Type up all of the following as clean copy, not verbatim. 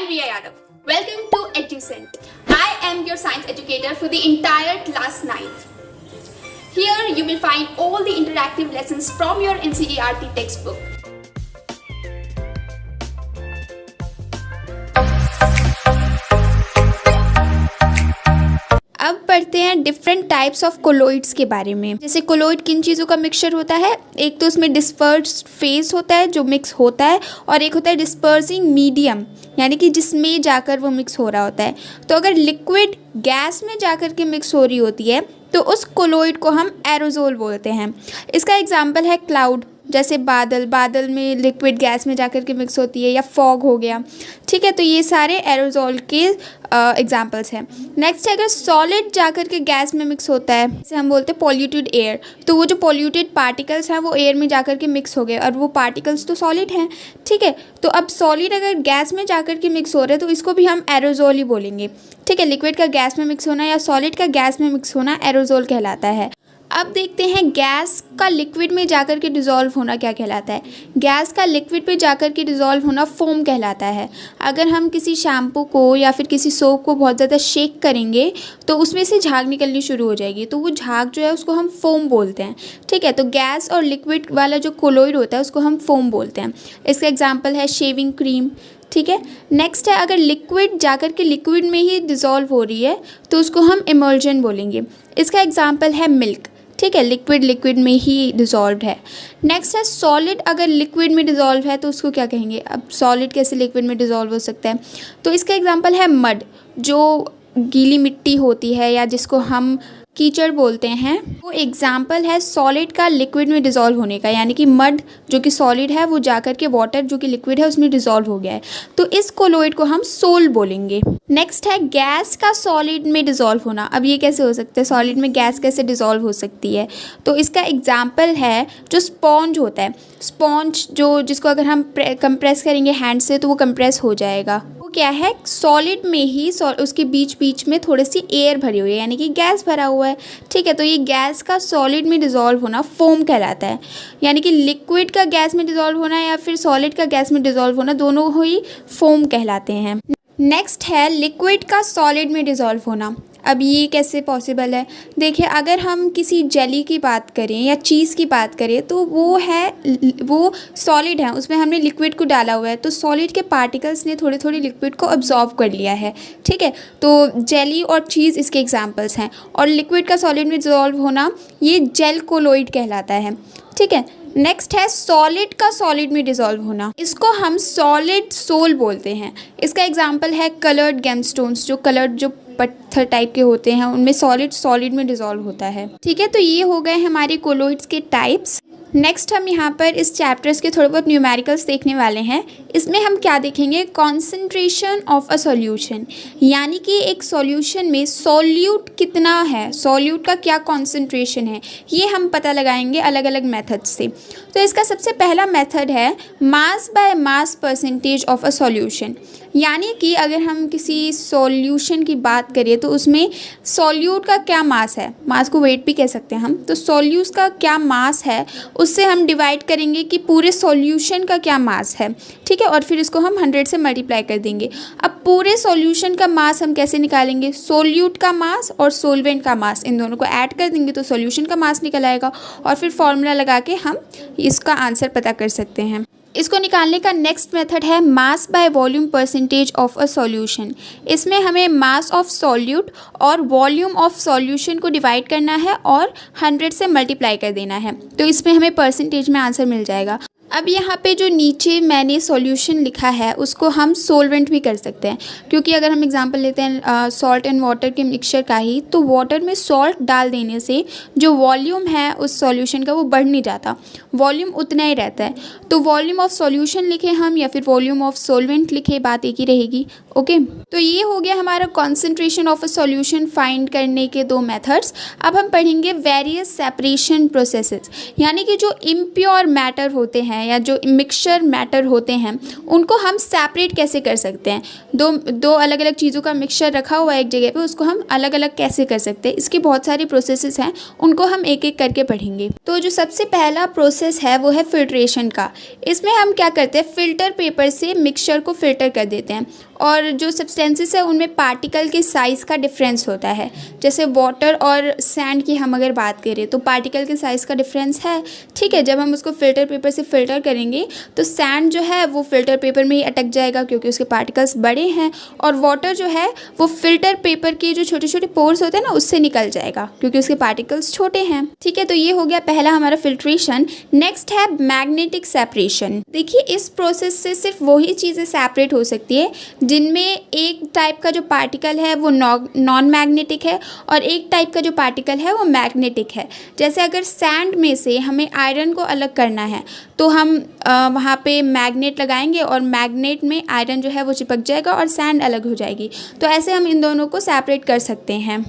I'm Riya Yadav. Welcome to EduCent. I am your science educator for the entire class 9th. Here you will find all the interactive lessons from your NCERT textbook. अब पढ़ते हैं different types of colloids के बारे में। जैसे colloid किन चीज़ों का मिक्सचर होता है, एक तो उसमें डिस्पर्स्ड फेज होता है जो मिक्स होता है, और एक होता है डिस्पर्सिंग मीडियम, यानी कि जिसमें जाकर वो मिक्स हो रहा होता है। तो अगर लिक्विड गैस में जाकर के मिक्स हो रही होती है तो उस कोलोइड को हम एरोजोल बोलते हैं। इसका एग्जाम्पल है क्लाउड, जैसे बादल में लिक्विड गैस में जाकर के मिक्स होती है, या फॉग हो गया। ठीक है, तो ये सारे एरोजोल के एग्जांपल्स हैं। नेक्स्ट है, अगर सॉलिड जाकर के गैस में मिक्स होता है, जैसे हम बोलते हैं पॉल्यूटेड एयर, तो वो जो पॉल्यूटेड पार्टिकल्स हैं वो एयर में जाकर के मिक्स हो गए, और वो पार्टिकल्स तो सॉलिड हैं। ठीक है, तो अब सॉलिड अगर गैस में जाकर के मिक्स हो रहे हैं तो इसको भी हम एरोजोल ही बोलेंगे। ठीक है, लिक्विड का गैस में मिक्स होना या सॉलिड का गैस में मिक्स होना एरोजोल कहलाता है। अब देखते हैं गैस का लिक्विड में जाकर के डिज़ोल्व होना क्या कहलाता है। गैस का लिक्विड में जाकर के डिज़ोल्व होना फोम कहलाता है। अगर हम किसी शैम्पू को या फिर किसी सोप को बहुत ज़्यादा शेक करेंगे तो उसमें से झाग निकलनी शुरू हो जाएगी, तो वो झाग जो है उसको हम फोम बोलते हैं। ठीक है, तो गैस और लिक्विड वाला जो कोलोइड होता है उसको हम फोम बोलते हैं। इसका एग्जाम्पल है शेविंग क्रीम। ठीक है, नेक्स्ट है, अगर लिक्विड जाकर के लिक्विड में ही डिज़ोल्व हो रही है तो उसको हम इमर्जन बोलेंगे। इसका एग्जाम्पल है मिल्क। ठीक है, लिक्विड में ही डिज़ोल्व है। नेक्स्ट है सॉलिड, अगर लिक्विड में डिज़ोल्व है तो उसको क्या कहेंगे। अब सॉलिड कैसे लिक्विड में डिज़ोल्व हो सकता है, तो इसका एग्जांपल है मड, जो गीली मिट्टी होती है या जिसको हम कीचड़ बोलते हैं, वो एग्जाम्पल है सॉलिड का लिक्विड में डिज़ोल्व होने का, यानी कि मड जो कि सॉलिड है वो जाकर के वाटर जो कि लिक्विड है उसमें डिज़ोल्व हो गया है, तो इस कोलोइड को हम सोल बोलेंगे। नेक्स्ट है गैस का सॉलिड में डिज़ोल्व होना। अब ये कैसे हो सकता है, सॉलिड में गैस कैसे डिज़ोल्व हो सकती है, तो इसका एग्जाम्पल है जो स्पॉन्ज होता है। स्पॉन्ज जिसको अगर हम कंप्रेस करेंगे हैंड से तो वो कंप्रेस हो जाएगा। वो क्या है, सॉलिड में ही उसके बीच में थोड़ी सी एयर भरी हुई है, यानी कि गैस भरा हुआ है। ठीक है, तो ये गैस का सॉलिड में डिज़ोल्व होना फोम कहलाता है। यानी कि लिक्विड का गैस में डिज़ोल्व होना या फिर सॉलिड का गैस में डिज़ोल्व होना, दोनों ही फोम कहलाते हैं। नेक्स्ट है लिक्विड का सॉलिड में डिज़ोल्व होना। अब ये कैसे पॉसिबल है, देखिए अगर हम किसी जेली की बात करें या चीज़ की बात करें तो वो सॉलिड है, उसमें हमने लिक्विड को डाला हुआ है, तो सॉलिड के पार्टिकल्स ने थोड़ी थोड़ी लिक्विड को अब्जॉर्व कर लिया है। ठीक है, तो जेली और चीज़ इसके एग्जांपल्स हैं। और लिक्विड का सॉलिड में डिज़ोल्व होना ये जेल कोलोइड कहलाता है। ठीक है, नेक्स्ट है सॉलिड का सॉलिड में डिज़ोल्व होना, इसको हम सॉलिड सोल बोलते हैं। इसका एग्जांपल है कलर्ड गेमस्टोन्स, जो कलर्ड जो पत्थर टाइप के होते हैं उनमें सॉलिड में डिज़ोल्व होता है। ठीक है, तो ये हो गए हमारे कोलोइड्स के टाइप्स। नेक्स्ट हम यहाँ पर इस चैप्टर्स के थोड़े बहुत न्यूमेरिकल्स देखने वाले हैं। इसमें हम क्या देखेंगे, कॉन्सेंट्रेशन ऑफ अ सॉल्यूशन, यानी कि एक सॉल्यूशन में सॉल्यूट कितना है, सॉल्यूट का क्या कॉन्सेंट्रेशन है, ये हम पता लगाएंगे अलग अलग मेथड से। तो इसका सबसे पहला मेथड है mass by mass percentage of a solution, यानी कि अगर हम किसी सॉल्यूशन की बात करें तो उसमें सॉल्यूट का क्या मास है, मास को वेट भी कह सकते हैं हम, तो सॉल्यूट का क्या मास है उससे हम डिवाइड करेंगे कि पूरे सॉल्यूशन का क्या मास है। ठीक है, और फिर इसको हम 100 से मल्टीप्लाई कर देंगे। अब पूरे सॉल्यूशन का मास हम कैसे निकालेंगे, सोल्यूट का मास और सोलवेंट का मास, इन दोनों को ऐड कर देंगे तो सॉल्यूशन का मास निकल आएगा, और फिर फॉर्मूला लगा के हम इसका आंसर पता कर सकते हैं। इसको निकालने का नेक्स्ट मेथड है mass by volume percentage of a solution. इसमें हमें मास ऑफ सॉल्यूट और वॉल्यूम ऑफ सॉल्यूशन को डिवाइड करना है और 100 से मल्टीप्लाई कर देना है, तो इसमें हमें परसेंटेज में आंसर मिल जाएगा। अब यहाँ पे जो नीचे मैंने सॉल्यूशन लिखा है उसको हम सोलवेंट भी कर सकते हैं, क्योंकि अगर हम एग्जांपल लेते हैं सॉल्ट एंड वाटर के मिक्सचर का ही, तो वाटर में सॉल्ट डाल देने से जो वॉल्यूम है उस सॉल्यूशन का वो बढ़ नहीं जाता, वॉल्यूम उतना ही रहता है। तो वॉल्यूम ऑफ सॉल्यूशन लिखे हम या फिर वॉल्यूम ऑफ सोलवेंट लिखे, बात एक ही रहेगी। ओके, तो ये हो गया हमारा concentration of a solution find करने के दो मेथड्स। अब हम पढ़ेंगे वेरियस सेपरेशन प्रोसेसेस, यानी कि जो इम्प्योर मैटर होते हैं हैं या जो मिक्सचर मैटर होते हैं उनको हम सेपरेट कैसे कर सकते हैं। दो अलग अलग चीज़ों का मिक्सचर रखा हुआ है एक जगह पे, उसको हम अलग अलग कैसे कर सकते हैं, इसकी बहुत सारी प्रोसेसेस हैं, उनको हम एक एक करके पढ़ेंगे। तो जो सबसे पहला प्रोसेस है वो है फिल्ट्रेशन का। इसमें हम क्या करते हैं, फ़िल्टर पेपर से मिक्सचर को फ़िल्टर कर देते हैं और जो सब्सटेंसेस है उनमें पार्टिकल के साइज़ का डिफरेंस होता है। जैसे वाटर और सैंड की हम अगर बात करें तो पार्टिकल के साइज़ का डिफरेंस है, ठीक है। जब हम उसको फ़िल्टर पेपर से फ़िल्टर करेंगे तो सैंड जो है वो फ़िल्टर पेपर में ही अटक जाएगा क्योंकि उसके पार्टिकल्स बड़े हैं, और वाटर जो है वो फ़िल्टर पेपर के जो छोटे छोटे पोर्स होते हैं ना उससे निकल जाएगा क्योंकि उसके पार्टिकल्स छोटे हैं, ठीक है। तो ये हो गया पहला हमारा फिल्ट्रेशन। नेक्स्ट है मैग्नेटिक सेपरेशन। देखिए इस प्रोसेस से सिर्फ वही चीज़ें सेपरेट हो सकती है जिनमें एक टाइप का जो पार्टिकल है वो नॉन मैग्नेटिक है और एक टाइप का जो पार्टिकल है वो मैग्नेटिक है। जैसे अगर सैंड में से हमें आयरन को अलग करना है तो हम वहाँ पे मैग्नेट लगाएंगे और मैग्नेट में आयरन जो है वो चिपक जाएगा और सैंड अलग हो जाएगी। तो ऐसे हम इन दोनों को सेपरेट कर सकते हैं।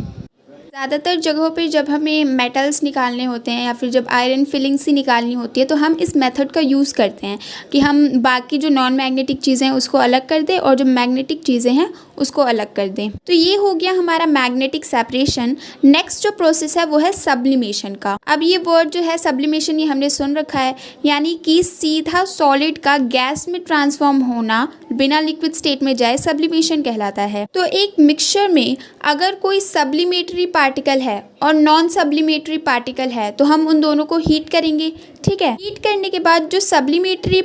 ज़्यादातर जगहों पे जब हमें मेटल्स निकालने होते हैं या फिर जब आयरन फिलिंग्स ही निकालनी होती है तो हम इस मेथड का यूज़ करते हैं कि हम बाकी जो नॉन मैग्नेटिक चीज़ें हैं उसको अलग कर दें और जो मैग्नेटिक चीज़ें हैं उसको अलग कर दें। तो ये हो गया हमारा मैग्नेटिक सेपरेशन। नेक्स्ट जो प्रोसेस है वो है सब्लिमेशन का। अब ये वर्ड जो है सब्लिमेशन ये हमने सुन रखा है, यानी कि सीधा सॉलिड का गैस में ट्रांसफॉर्म होना बिना लिक्विड स्टेट में जाए सब्लिमेशन कहलाता है। तो एक मिक्सचर में अगर कोई सब्लिमेटरी पार्टिकल है और नॉन सब्लिमेटरी पार्टिकल है तो हम उन दोनों को हीट करेंगे, ठीक है। हीट करने के बाद जो सब्लिमेटरी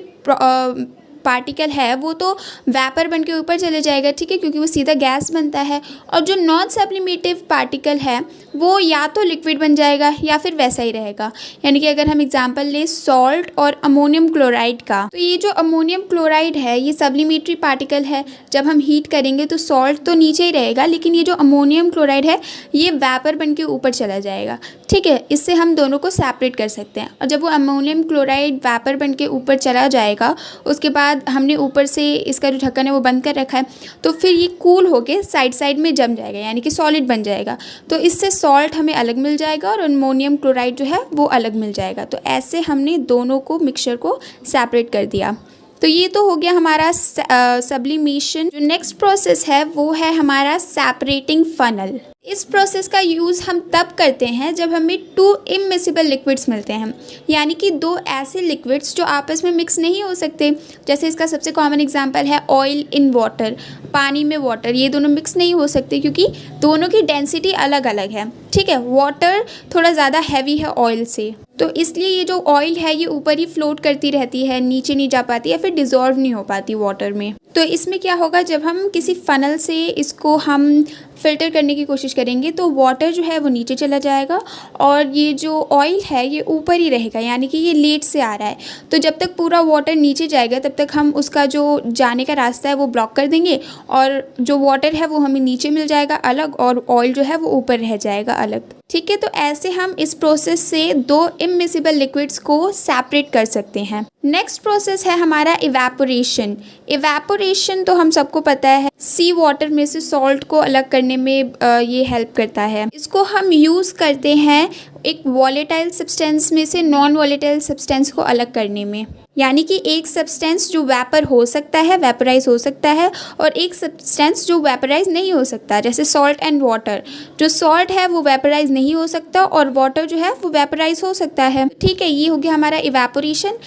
पार्टिकल है वो तो वेपर बन के ऊपर चले जाएगा, ठीक है, क्योंकि वो सीधा गैस बनता है। और जो नॉन सब्लिमेटिव पार्टिकल है वो या तो लिक्विड बन जाएगा या फिर वैसा ही रहेगा। यानी कि अगर हम एग्जांपल लें सॉल्ट और अमोनियम क्लोराइड का, तो ये जो अमोनियम क्लोराइड है ये सब्लिमेटरी पार्टिकल है। जब हम हीट करेंगे तो सॉल्ट तो नीचे ही रहेगा, लेकिन ये जो अमोनियम क्लोराइड है ये वेपर बन के ऊपर चला जाएगा, ठीक है। इससे हम दोनों को सेपरेट कर सकते हैं। और जब वो अमोनियम क्लोराइड वेपर बन के ऊपर चला जाएगा उसके बाद हमने ऊपर से इसका जो ढक्कन है वो बंद कर रखा है, तो फिर ये कूल होके साइड साइड में जम जाएगा, यानी कि सॉलिड बन जाएगा। तो इससे सॉल्ट हमें अलग मिल जाएगा और अमोनियम क्लोराइड जो है वो अलग मिल जाएगा। तो ऐसे हमने दोनों को मिक्सचर को सेपरेट कर दिया। तो ये तो हो गया हमारा सब्लिमेशन। जो नेक्स्ट प्रोसेस है वो है हमारा सेपरेटिंग फनल। इस प्रोसेस का यूज़ हम तब करते हैं जब हमें 2 इमिसिबल लिक्विड्स मिलते हैं, यानी कि 2 ऐसे लिक्विड्स जो आपस में मिक्स नहीं हो सकते। जैसे इसका सबसे कॉमन एग्जांपल है ऑयल इन वाटर, पानी में वाटर, ये दोनों मिक्स नहीं हो सकते क्योंकि दोनों की डेंसिटी अलग अलग है, ठीक है। वाटर थोड़ा ज़्यादा हैवी है ऑयल से, तो इसलिए ये जो ऑयल है ये ऊपर ही फ्लोट करती रहती है, नीचे नहीं जा पाती या फिर डिज़ोल्व नहीं हो पाती वाटर में। तो इसमें क्या होगा, जब हम किसी फनल से इसको हम फ़िल्टर करने की कोशिश करेंगे तो वाटर जो है वो नीचे चला जाएगा और ये जो ऑयल है ये ऊपर ही रहेगा, यानी कि ये लेट से आ रहा है। तो जब तक पूरा वाटर नीचे जाएगा तब तक हम उसका जो जाने का रास्ता है वो ब्लॉक कर देंगे और जो वाटर है वो हमें नीचे मिल जाएगा अलग और ऑयल जो है वो ऊपर रह जाएगा अलग, ठीक है। तो ऐसे हम इस प्रोसेस से 2 इमिसिबल लिक्विड्स को सेपरेट कर सकते हैं। नेक्स्ट प्रोसेस है हमारा इवेपोरेशन। इवेपोरेशन तो हम सबको पता है, सी वाटर में से सॉल्ट को अलग करने में ये हेल्प करता है। इसको हम यूज़ करते हैं एक वॉलेटाइल सब्सटेंस में से नॉन वॉलेटाइल सब्सटेंस को अलग करने में, यानी कि एक सब्सटेंस जो वेपर हो सकता है, वेपराइज हो सकता है, और एक सब्सटेंस जो वेपराइज नहीं हो सकता, जैसे सॉल्ट एंड वाटर। जो सॉल्ट है वो वेपराइज नहीं हो सकता और वाटर जो है वो वेपराइज हो सकता है, ठीक है। ये हो गया हमारा इवेपोरेशन।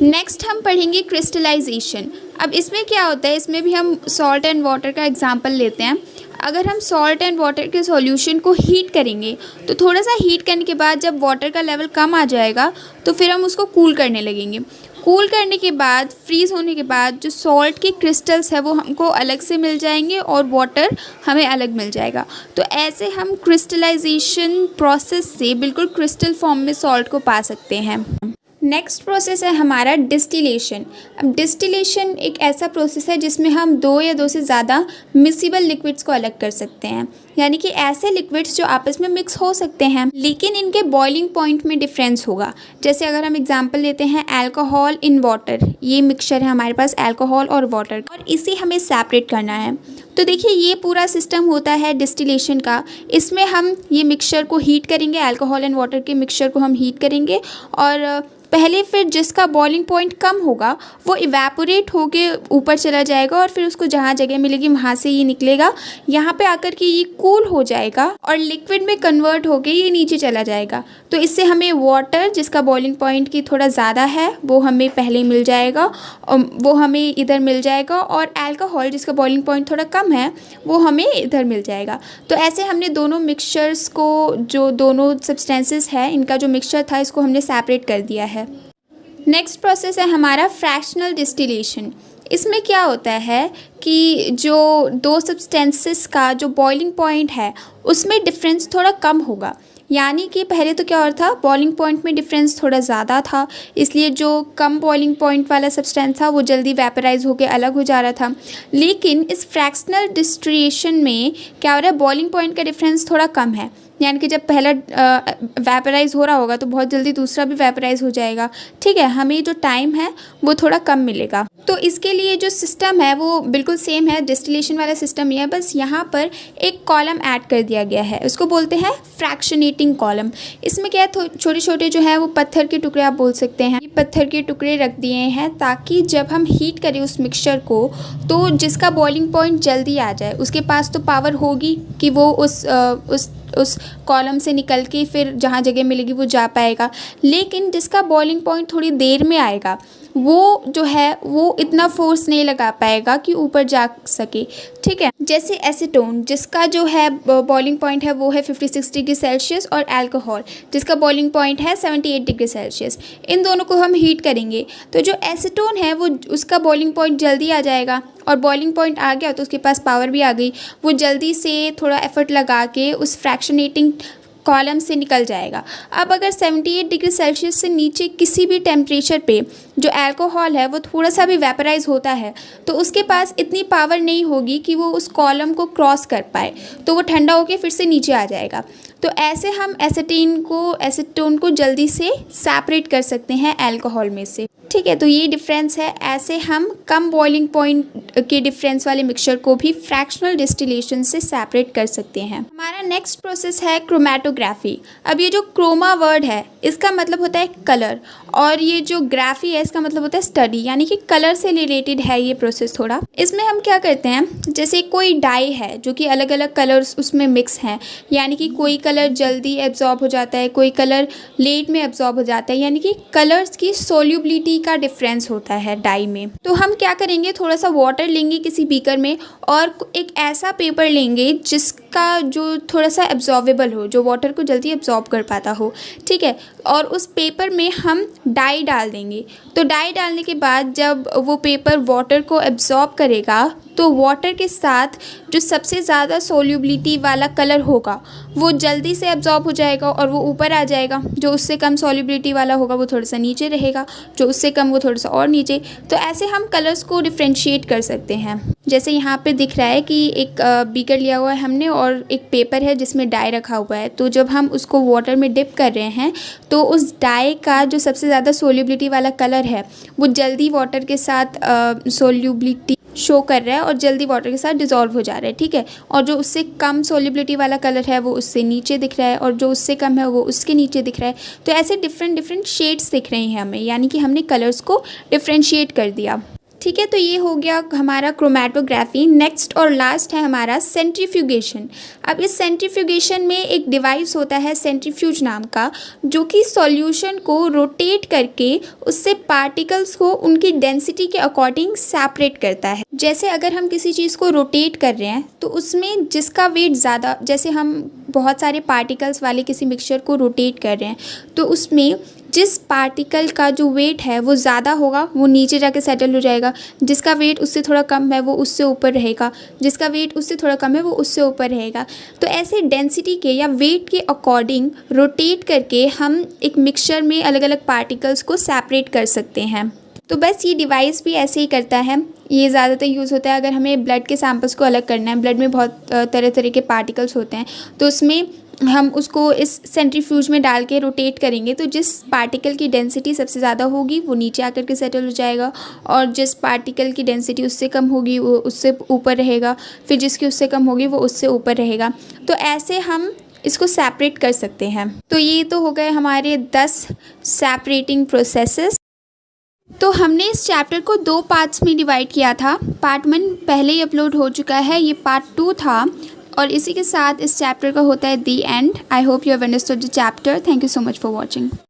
नेक्स्ट हम पढ़ेंगे क्रिस्टलाइजेशन। अब इसमें क्या होता है, इसमें भी हम सॉल्ट एंड वाटर का एग्जांपल लेते हैं। अगर हम सॉल्ट एंड वाटर के सॉल्यूशन को हीट करेंगे तो थोड़ा सा हीट करने के बाद जब वाटर का लेवल कम आ जाएगा तो फिर हम उसको कूल करने लगेंगे। कूल करने के बाद, फ्रीज़ होने के बाद जो सॉल्ट के क्रिस्टल्स है वो हमको अलग से मिल जाएंगे और वाटर हमें अलग मिल जाएगा। तो ऐसे हम क्रिस्टलाइजेशन प्रोसेस से बिल्कुल क्रिस्टल फॉर्म में सॉल्ट को पा सकते हैं। नेक्स्ट प्रोसेस है हमारा डिस्टिलेशन। अब डिस्टिलेशन एक ऐसा प्रोसेस है जिसमें हम 2 या 2 से ज़्यादा मिसिबल लिक्विड्स को अलग कर सकते हैं, यानी कि ऐसे लिक्विड्स जो आपस में मिक्स हो सकते हैं लेकिन इनके बॉइलिंग पॉइंट में डिफरेंस होगा। जैसे अगर हम एग्जांपल लेते हैं अल्कोहल इन वाटर, ये मिक्सचर है हमारे पास अल्कोहल और वाटर, और इसे हमें सेपरेट करना है। तो देखिए ये पूरा सिस्टम होता है डिस्टिलेशन का। इसमें हम ये मिक्सचर को हीट करेंगे, अल्कोहल एंड वाटर के मिक्सचर को हम हीट करेंगे और पहले फिर जिसका बॉइलिंग पॉइंट कम होगा वो इवेपोरेट होके ऊपर चला जाएगा और फिर उसको जहाँ जगह मिलेगी वहाँ से ये निकलेगा, यहाँ पे आकर के ये कूल हो जाएगा और लिक्विड में कन्वर्ट होके ये नीचे चला जाएगा। तो इससे हमें वाटर जिसका बॉइलिंग पॉइंट की थोड़ा ज़्यादा है वो हमें पहले मिल जाएगा, वो हमें इधर मिल जाएगा, और अल्कोहल जिसका बॉइलिंग पॉइंट थोड़ा कम है वो हमें इधर मिल जाएगा। तो ऐसे हमने दोनों मिक्सचर्स को, जो दोनों सब्सटेंसेस है इनका जो मिक्सचर था, इसको हमने सेपरेट कर दिया है। नेक्स्ट प्रोसेस है हमारा फ्रैक्शनल डिस्टिलेशन। इसमें क्या होता है कि जो दो सब्सटेंसेस का जो बॉइलिंग पॉइंट है उसमें डिफरेंस थोड़ा कम होगा। यानी कि पहले तो क्या हो रहा था, बॉइलिंग पॉइंट में डिफरेंस थोड़ा ज़्यादा था, इसलिए जो कम बॉइलिंग पॉइंट वाला सब्सटेंस था वो जल्दी वेपराइज होकर अलग हो जा रहा था। लेकिन इस फ्रैक्शनल डिस्टिलेशन में क्या हो रहा है, बॉइलिंग पॉइंट का डिफरेंस थोड़ा कम है। यानी कि जब पहला वेपराइज हो रहा होगा तो बहुत जल्दी दूसरा भी वेपराइज हो जाएगा। ठीक है, हमें जो टाइम है वो थोड़ा कम मिलेगा। तो इसके लिए जो सिस्टम है वो बिल्कुल सेम है, डिस्टिलेशन वाला सिस्टम ही है, बस यहाँ पर एक कॉलम ऐड कर दिया गया है, उसको बोलते हैं फ्रैक्शनेटिंग कॉलम। इसमें क्या है, छोटे छोटे जो है वो पत्थर के टुकड़े आप बोल सकते हैं, ये पत्थर के टुकड़े रख दिए हैं ताकि जब हम हीट करें उस मिक्सचर को तो जिसका बॉइलिंग पॉइंट जल्दी आ जाए, उसके पास तो पावर होगी कि वो उस कॉलम से निकल के फिर जहाँ जगह मिलेगी वो जा पाएगा। लेकिन जिसका बॉइलिंग पॉइंट थोड़ी देर में आएगा वो जो है वो इतना फोर्स नहीं लगा पाएगा कि ऊपर जा सके। ठीक है, जैसे एसीटोन जिसका जो है बॉइलिंग पॉइंट है वो है 56 डिग्री सेल्सियस, और अल्कोहल जिसका बॉइलिंग पॉइंट है 78 डिग्री सेल्सियस। इन दोनों को हम हीट करेंगे तो जो एसीटोन है वो उसका बॉइलिंग पॉइंट जल्दी आ जाएगा, और बॉइलिंग पॉइंट आ गया तो उसके पास पावर भी आ गई, वो जल्दी से थोड़ा एफर्ट लगा के उस फ्रैक्शनेटिंग कॉलम से निकल जाएगा। अब अगर 78 डिग्री सेल्सियस से नीचे किसी भी टेम्परेचर पे जो अल्कोहल है वो थोड़ा सा भी वेपराइज होता है तो उसके पास इतनी पावर नहीं होगी कि वो उस कॉलम को क्रॉस कर पाए, तो वो ठंडा होकर फिर से नीचे आ जाएगा। तो ऐसे हम एसीटोन को जल्दी से सेपरेट कर सकते हैं अल्कोहल में से। ठीक है, तो ये डिफरेंस है। ऐसे हम कम बॉइलिंग पॉइंट के डिफरेंस वाले मिक्सचर को भी फ्रैक्शनल डिस्टिलेशन से सेपरेट कर सकते हैं। हमारा नेक्स्ट प्रोसेस है क्रोमेटोग्राफी। अब ये जो क्रोमा वर्ड है इसका मतलब होता है कलर, और ये जो ग्राफी है इसका मतलब होता है स्टडी, यानी कि कलर से रिलेटेड है ये प्रोसेस थोड़ा। इसमें हम क्या करते हैं, जैसे कोई डाई है जो कि अलग अलग कलर्स उसमें मिक्स हैं, यानी कि कोई कलर जल्दी एब्जॉर्ब हो जाता है, कोई कलर लेट में एब्जॉर्ब हो जाता है, यानी कि कलर्स की सोल्यूबिलिटी का डिफरेंस होता है डाई में। तो हम क्या करेंगे, थोड़ा सा वाटर लेंगे किसी बीकर में और एक ऐसा पेपर लेंगे जिसका जो थोड़ा सा एब्जॉर्बेबल हो, जो वाटर को जल्दी एब्जॉर्ब कर पाता हो। ठीक है, और उस पेपर में हम डाई डाल देंगे। तो डाई डालने के बाद जब वो पेपर वाटर को एब्जॉर्ब करेगा तो वाटर के साथ जो सबसे ज़्यादा सोल्यूबिलिटी वाला कलर होगा वो जल्दी से एब्जॉर्ब हो जाएगा और वो ऊपर आ जाएगा। जो उससे कम सोल्यूबिलिटी वाला होगा वो थोड़ा सा नीचे रहेगा, जो उससे कम वो थोड़ा सा और नीचे। तो ऐसे हम कलर्स को डिफ्रेंशिएट कर सकते हैं। जैसे यहाँ पे दिख रहा है कि एक बीकर लिया हुआ है हमने और एक पेपर है जिसमें डाई रखा हुआ है। तो जब हम उसको वाटर में डिप कर रहे हैं तो उस डाई का जो सबसे ज़्यादा सोल्यूबिलिटी वाला कलर है वो जल्दी वाटर के साथ सोल्यूबिलिटी शो कर रहा है और जल्दी वाटर के साथ डिज़ोल्व हो जा रहा है। ठीक है, और जो उससे कम सोल्यूबिलिटी वाला कलर है वो उससे नीचे दिख रहा है और जो उससे कम है वो उसके नीचे दिख रहा है। तो ऐसे डिफरेंट शेड्स दिख रहे हैं हमें, यानी कि हमने कलर्स को डिफ्रेंशिएट कर दिया। ठीक है, तो ये हो गया हमारा क्रोमेटोग्राफी। नेक्स्ट और लास्ट है हमारा सेंट्रीफ्यूगेशन। अब इस सेंट्रीफ्यूगेशन में एक डिवाइस होता है सेंट्रीफ्यूज नाम का, जो कि सॉल्यूशन को रोटेट करके उससे पार्टिकल्स को उनकी डेंसिटी के अकॉर्डिंग सेपरेट करता है। जैसे अगर हम किसी चीज़ को रोटेट कर रहे हैं तो उसमें जिसका वेट ज़्यादा, जैसे हम बहुत सारे पार्टिकल्स वाले किसी मिक्सचर को रोटेट कर रहे हैं तो उसमें जिस पार्टिकल का जो वेट है वो ज़्यादा होगा वो नीचे जाके सेटल हो जाएगा, जिसका वेट उससे थोड़ा कम है वो उससे ऊपर रहेगा, जिसका वेट उससे थोड़ा कम है वो उससे ऊपर रहेगा। तो ऐसे डेंसिटी के या वेट के अकॉर्डिंग रोटेट करके हम एक मिक्सचर में अलग अलग पार्टिकल्स को सेपरेट कर सकते हैं। तो बस ये डिवाइस भी ऐसे ही करता है। ये ज़्यादातर यूज़ होता है अगर हमें ब्लड के सैंपल्स को अलग करना है। ब्लड में बहुत तरह तरह के पार्टिकल्स होते हैं तो उसमें हम उसको इस सेंट्रीफ्यूज में डाल के रोटेट करेंगे तो जिस पार्टिकल की डेंसिटी सबसे ज़्यादा होगी वो नीचे आकर के सेटल हो जाएगा, और जिस पार्टिकल की डेंसिटी उससे कम होगी वो उससे ऊपर रहेगा, फिर जिसकी उससे कम होगी वो उससे ऊपर रहेगा। तो ऐसे हम इसको सेपरेट कर सकते हैं। तो ये तो हो गए हमारे 10 सेपरेटिंग प्रोसेसेस। तो हमने इस चैप्टर को 2 पार्ट्स में डिवाइड किया था। पार्ट 1 पहले ही अपलोड हो चुका है, ये पार्ट 2 था, और इसी के साथ इस चैप्टर का होता है the end. I hope you have understood the chapter. Thank you so much for watching.